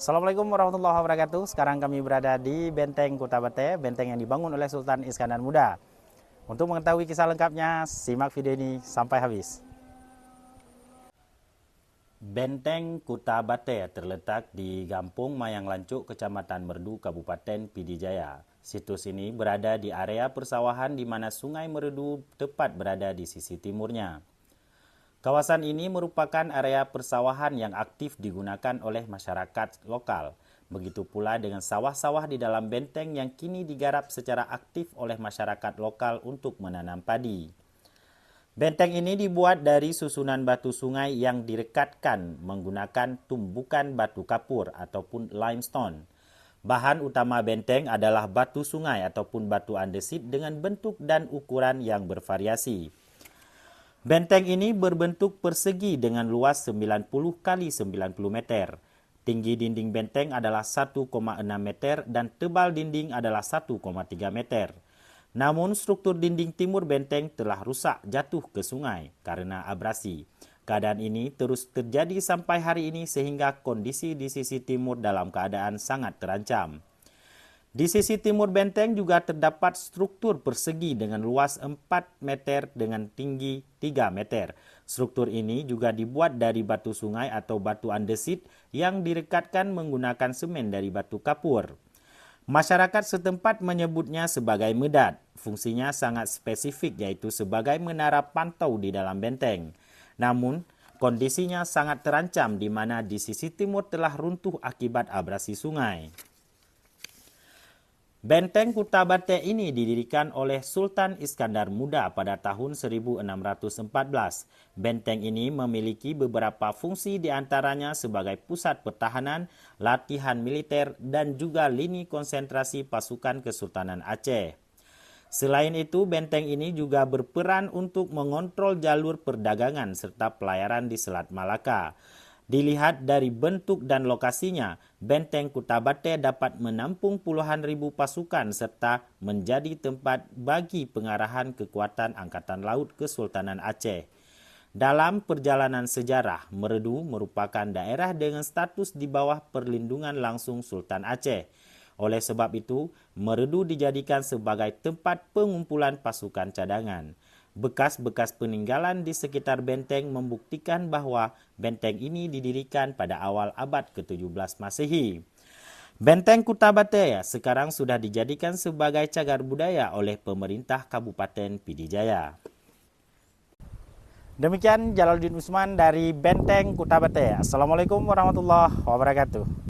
Assalamualaikum warahmatullahi wabarakatuh. Sekarang kami berada di Benteng Kota Bate, benteng yang dibangun oleh Sultan Iskandar Muda. Untuk mengetahui kisah lengkapnya, simak video ini sampai habis. Benteng Kota Bate terletak di Gampung Mayang Lancuk, Kecamatan Merdu, Kabupaten Pidi Jaya. Situs ini berada di area persawahan di mana Sungai Merdu tepat berada di sisi timurnya. Kawasan ini merupakan area persawahan yang aktif digunakan oleh masyarakat lokal. Begitu pula dengan sawah-sawah di dalam benteng yang kini digarap secara aktif oleh masyarakat lokal untuk menanam padi. Benteng ini dibuat dari susunan batu sungai yang direkatkan menggunakan tumbukan batu kapur ataupun limestone. Bahan utama benteng adalah batu sungai ataupun batu andesit dengan bentuk dan ukuran yang bervariasi. Benteng ini berbentuk persegi dengan luas 90 kali 90 meter. Tinggi dinding benteng adalah 1,6 meter dan tebal dinding adalah 1,3 meter. Namun struktur dinding timur benteng telah rusak jatuh ke sungai karena abrasi. Keadaan ini terus terjadi sampai hari ini sehingga kondisi di sisi timur dalam keadaan sangat terancam. Di sisi timur benteng juga terdapat struktur persegi dengan luas 4 meter dengan tinggi 3 meter. Struktur ini juga dibuat dari batu sungai atau batu andesit yang direkatkan menggunakan semen dari batu kapur. Masyarakat setempat menyebutnya sebagai medad. Fungsinya sangat spesifik yaitu sebagai menara pantau di dalam benteng. Namun, kondisinya sangat terancam di mana di sisi timur telah runtuh akibat abrasi sungai. Benteng Kota Bate ini didirikan oleh Sultan Iskandar Muda pada tahun 1614. Benteng ini memiliki beberapa fungsi di antaranya sebagai pusat pertahanan, latihan militer, dan juga lini konsentrasi pasukan Kesultanan Aceh. Selain itu, benteng ini juga berperan untuk mengontrol jalur perdagangan serta pelayaran di Selat Malaka. Dilihat dari bentuk dan lokasinya, benteng Kota Bate dapat menampung puluhan ribu pasukan serta menjadi tempat bagi pengarahan kekuatan Angkatan Laut Kesultanan Aceh. Dalam perjalanan sejarah, Merdu merupakan daerah dengan status di bawah perlindungan langsung Sultan Aceh. Oleh sebab itu, Merdu dijadikan sebagai tempat pengumpulan pasukan cadangan. Bekas-bekas peninggalan di sekitar benteng membuktikan bahwa benteng ini didirikan pada awal abad ke-17 Masehi. Benteng Kota Bate sekarang sudah dijadikan sebagai cagar budaya oleh pemerintah Kabupaten Pidi Jaya. Demikian Jalaluddin Usman dari Benteng Kota Bate. Assalamualaikum warahmatullahi wabarakatuh.